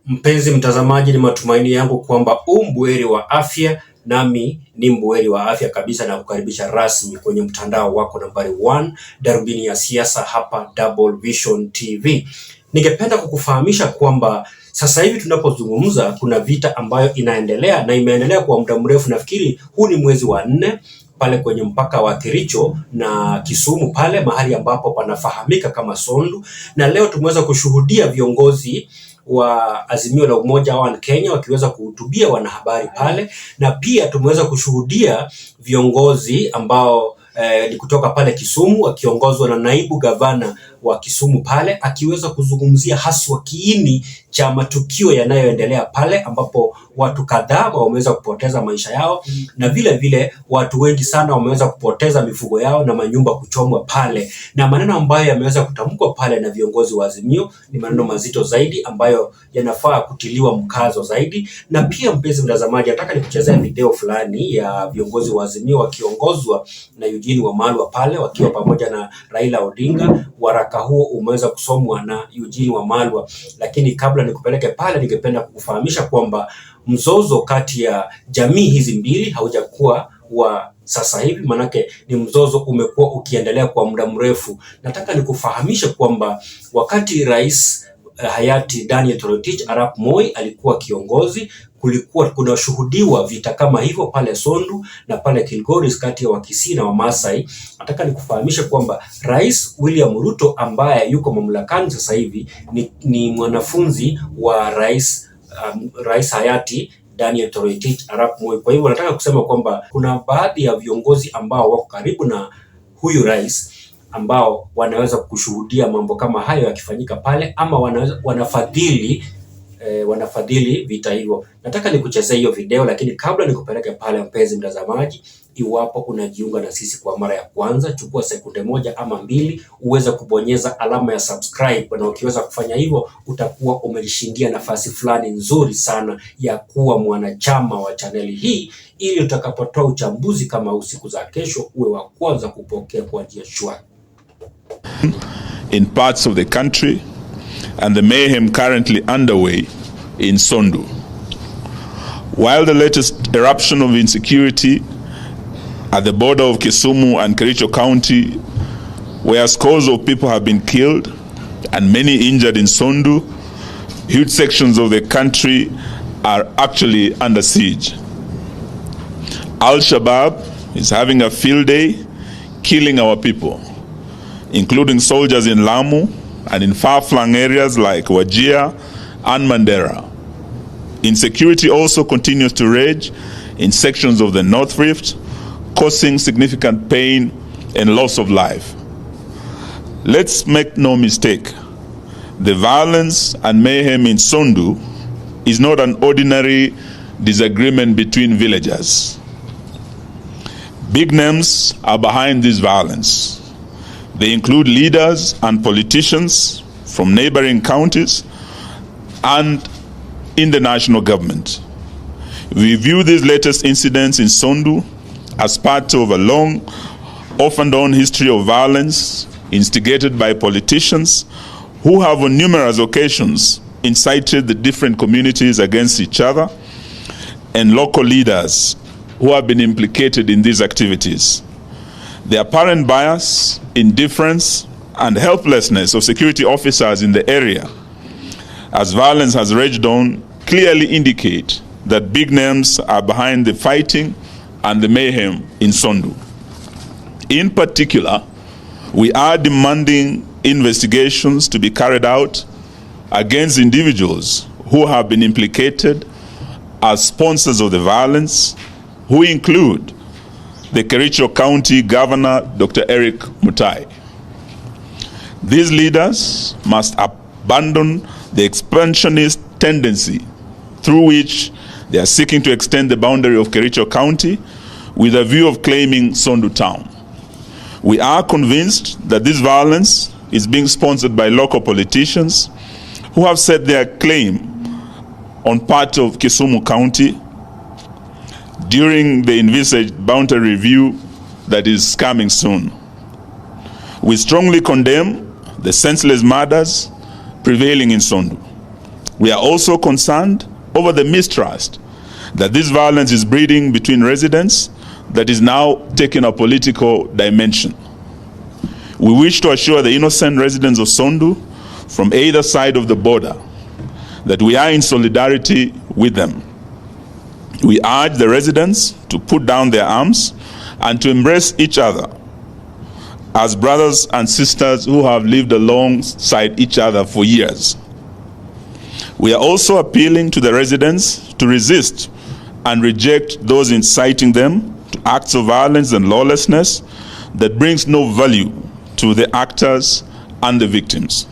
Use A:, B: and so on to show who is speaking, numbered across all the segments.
A: Mpenzi mtazamaji, ni matumaini yangu kwamba mbuheri wa afya, nami ni mbuheri wa afya kabisa, na kukaribisha rasmi kwenye mtandao wako nambari 1 darubini ya siasa hapa Double Vision TV. Ningependa kukufahamisha kwamba sasa hivi tunapozungumza kuna vita ambayo inaendelea na imeendelea kwa muda mrefu. Nafikiri huu ni mwezi wa 4 pale kwenye mpaka wa Kericho na Kisumu, pale mahali ambapo panafahamika kama Sondu, na leo tumeweza kushuhudia viongozi wa Azimio la Umoja wa Kenya wakiweza kuhutubia wanahabari pale, na pia tumeweza kushuhudia viongozi ambao ni kutoka pale Kisumu wakiongozwa na naibu gavana wa Kisumu pale, akiweza kuzungumzia haswa kiini cha matukio yanayoendelea pale, ambapo watu kadhaa wameweza kupoteza maisha yao na vile vile watu wengi sana wameweza kupoteza mifugo yao na manyumba kuchomwa pale. Na maneno ambayo yameweza kutamkwa pale na viongozi wa Azimio ni maneno mazito zaidi ambayo yanafaa kutiliwa mkazo zaidi. Na pia mpenzi mtazamaji, nataka nikuchezea video fulani ya viongozi wa Azimio wakiongozwa na Eugene Wamalwa pale wakiwa pamoja na Raila Odinga. Waraka huo umeweza kusomwa na Eugene Wamalwa, lakini kabla nikupeleke pale, ningependa kukufahamisha kwamba mzozo kati ya jamii hizi mbili haujakuwa wa sasa hivi, manake ni mzozo umekuwa ukiendelea kwa muda mrefu. Nataka nikufahamishe kwamba wakati rais hayati Daniel Toroitich arap Moi alikuwa kiongozi, kulikuwa kunashuhudiwa vita kama hivyo pale Sondu na pale Kilgoris kati ya Wakisii na Wamasai. Nataka nikufahamishe kwamba Rais William Ruto ambaye yuko mamlakani sasa hivi ni mwanafunzi wa rais hayati Daniel Toroitich arap Moi. Kwa hivyo nataka kusema kwamba kuna baadhi ya viongozi ambao wako karibu na huyu rais ambao wanaweza kushuhudia mambo kama hayo yakifanyika pale, ama wanafadhili vita hivyo. Nataka nikuchezea hiyo video, lakini kabla nikupeleke pale, mpenzi mtazamaji, iwapo unajiunga na sisi kwa mara ya kwanza, chukua sekunde 1 ama 2 uweze kubonyeza alama ya subscribe, na ukiweza kufanya hivyo utakuwa umelishindia nafasi fulani nzuri sana ya kuwa mwanachama wa chaneli hii, ili utakapotoa uchambuzi kama usiku za kesho uwe wa kwanza kupokea kwa njia shwari.
B: In parts of the country and the mayhem currently underway in Sondu. While the latest eruption of insecurity at the border of Kisumu and Kericho County, where scores of people have been killed and many injured in Sondu, huge sections of the country are actually under siege. Al-Shabaab is having a field day, killing our people, including soldiers in Lamu and in far-flung areas like Wajir and Mandera. Insecurity also continues to rage in sections of the North Rift, causing significant pain and loss of life. Let's make no mistake, the violence and mayhem in Sondu is not an ordinary disagreement between villagers. Big names are behind this violence. They include leaders and politicians from neighboring counties and in the national government. We view these latest incidents in Sondu as part of a long, off and on history of violence instigated by politicians who have on numerous occasions incited the different communities against each other, and local leaders who have been implicated in these activities. The apparent bias, indifference, and helplessness of security officers in the area, as violence has raged on, clearly indicate that big names are behind the fighting and the mayhem in Sondu. In particular, we are demanding investigations to be carried out against individuals who have been implicated as sponsors of the violence, who include the Kericho County Governor, Dr. Eric Mutai. These leaders must abandon the expansionist tendency through which they are seeking to extend the boundary of Kericho County with a view of claiming Sondu town. We are convinced that this violence is being sponsored by local politicians who have set their claim on part of Kisumu County during the envisaged boundary review that is coming soon. We strongly condemn the senseless murders prevailing in Sondu. We are also concerned over the mistrust that this violence is breeding between residents that is now taking a political dimension. We wish to assure the innocent residents of Sondu from either side of the border that we are in solidarity with them. We urge the residents to put down their arms and to embrace each other as brothers and sisters who have lived alongside each other for years. We are also appealing to the residents to resist and reject those inciting them to acts of violence and lawlessness that brings no value to the actors and the victims.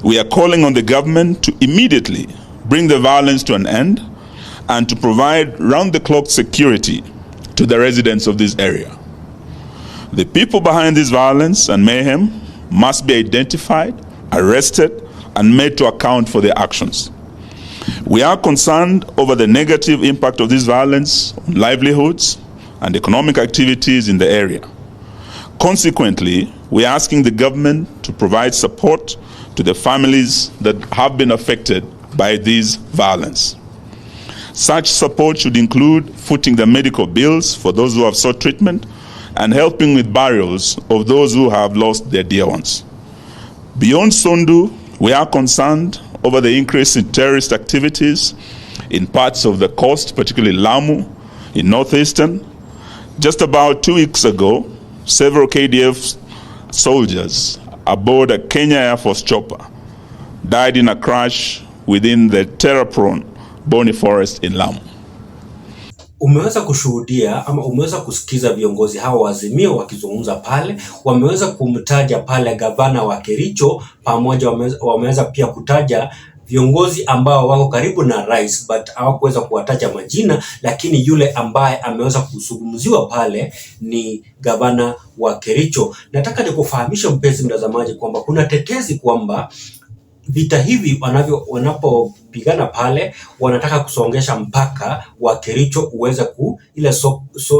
B: We are calling on the government to immediately bring the violence to an end and to provide round-the-clock security to the residents of this area. The people behind this violence and mayhem must be identified, arrested, and made to account for their actions. We are concerned over the negative impact of this violence on livelihoods and economic activities in the area. Consequently, we are asking the government to provide support to the families that have been affected by this violence. Such support should include footing the medical bills for those who have sought treatment and helping with burials of those who have lost their dear ones. Beyond Sondu, we are concerned over the increase in terrorist activities in parts of the coast, particularly Lamu, in northeastern. Just about 2 weeks ago, several KDF soldiers aboard a Kenya Air Force chopper died in a crash within the terror-prone Boni Forest in Lamu.
A: Umeweza kushuhudia ama umeweza kusikiza viongozi hawa wa Azimio wakizungumza pale, wameweza kumtaja pale gavana wa Kericho, pamoja wameweza pia kutaja viongozi ambao wako karibu na rais, but hawakuweza kuwataja majina, lakini yule ambaye ameweza kuzungumziwa pale ni gavana wa Kericho. Nataka nikufahamisha mpenzi mtazamaji kwamba kuna tetezi kwamba vita hivi wanapopigana pale wanataka kusongesha mpaka wa Kericho uweze ile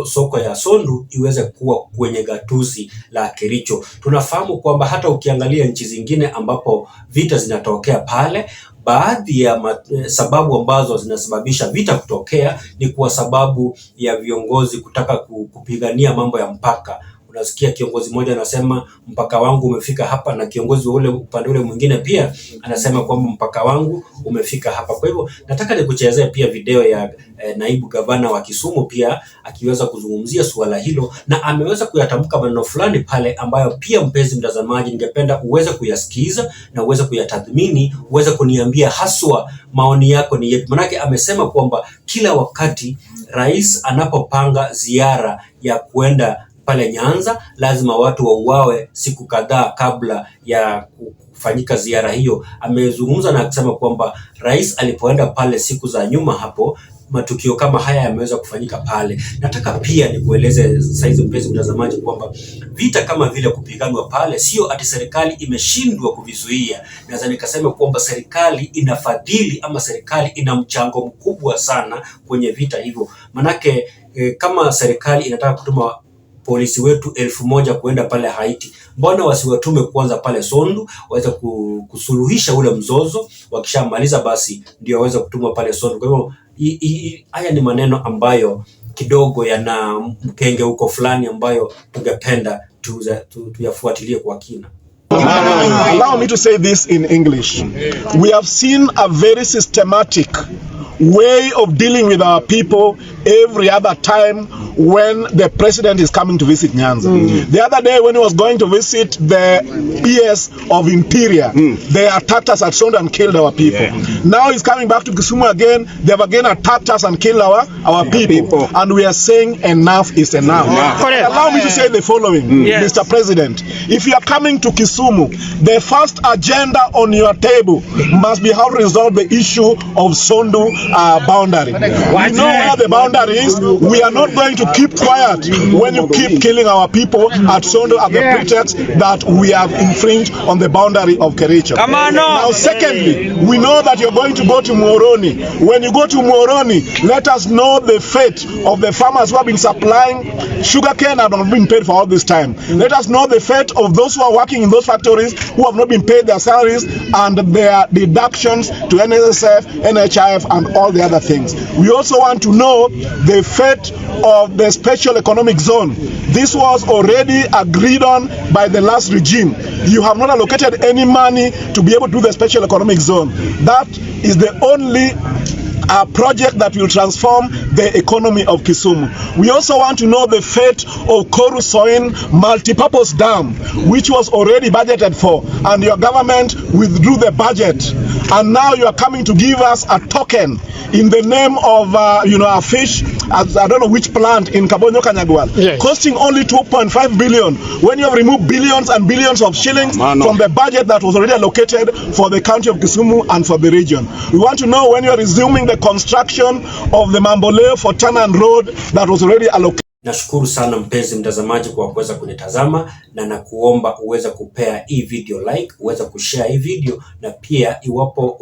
A: soko ya Sondu iweze kuwa kwenye gatuzi la Kericho. Tunafahamu kwamba hata ukiangalia nchi zingine ambapo vita zinatokea pale, baadhi ya sababu ambazo zinasababisha vita kutokea ni kwa sababu ya viongozi kutaka kupigania mambo ya mpaka. Unasikia kiongozi mmoja anasema mpaka wangu umefika hapa, na kiongozi wa ule upande ule mwingine pia anasema kwamba mpaka wangu umefika hapa. Kwa hivyo nataka nikuchezee pia video ya naibu gavana wa Kisumu pia akiweza kuzungumzia suala hilo, na ameweza kuyatamka maneno fulani pale ambayo pia mpenzi mtazamaji ningependa uweze kuyasikiza na uweze kuyatathmini, uweze kuniambia haswa maoni yako ni yapi. Manake amesema kwamba kila wakati rais anapopanga ziara ya kuenda pale Nyanza lazima watu wauawe siku kadhaa kabla ya kufanyika ziara hiyo. Amezungumza na akisema kwamba rais alipoenda pale siku za nyuma hapo, matukio kama haya yameweza kufanyika pale. Nataka pia nikueleze saizi mpenzi mtazamaji kwamba vita kama vile kupiganwa pale sio ati serikali imeshindwa kuvizuia. Naweza nikasema kwamba serikali inafadhili ama serikali ina mchango mkubwa sana kwenye vita hivyo. Manake kama serikali inataka kutuma polisi wetu 1000 kuenda pale Haiti, mbona wasiwatume kwanza pale Sondu waweze kusuluhisha ule mzozo, wakishamaliza basi ndio waweze kutumwa pale Sondu. Kwa hivyo haya ni maneno ambayo kidogo yana mkenge huko fulani ambayo tungependa tuyafuatilie kwa kina.
C: Allow me to say this in English. We have seen a very systematic way of dealing with our people every other time when the president is coming to visit Nyanza. The other day when he was going to visit the PS of Interior, they attacked us at Sondu and killed our people. Now he's coming back to Kisumu again, they have again attacked us and killed our people. And we are saying enough is enough. Allow me to say the following, Mr. President. If you are coming to Kisumu, the first agenda on your table must be how to resolve the issue of Sondu boundary. We know where the boundary is. We are not going to keep quiet when you keep killing our people at Sondu at the pretext that we have infringed on the boundary of Kericho. Now, secondly, we know that you're going to go to Muhoroni. When you go to Muhoroni, let us know the fate of the farmers who have been supplying sugarcane and have been paid for all this time. Let us know the fate of those who are working in those factories who have not been paid their salaries and their deductions to NSSF, NHIF, and all the other things. We also want to know the fate of the special economic zone. This was already agreed on by the last regime. You have not allocated any money to be able to do the special economic zone. That is the only project that will transform the economy of Kisumu. We also want to know the fate of Koru Soin multipurpose dam, which was already budgeted for, and your government withdrew the budget, and now you are coming to give us a token in the name of a fish, I don't know which plant in Kabonyo Kanyagwal, yes, costing only 2.5 billion, when you have removed billions and billions of shillings from the budget that was already allocated for the county of Kisumu and for the region. We want to know when you are resuming the construction of the Mamboleo for Tanan Road that was already allocated.
A: Nashukuru sana mpenzi mtazamaji kwa kuweza kunitazama, na nakuomba uweze kupea hii video like, uweze kushare hii video, na pia iwapo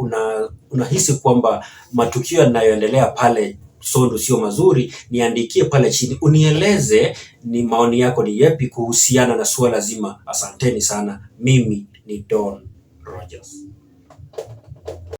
A: unahisi kwamba matukio yanayoendelea pale Sondu sio mazuri, niandikie pale chini, unieleze ni maoni yako ni yapi kuhusiana na suala zima. Asanteni sana. Mimi ni Don Rogers.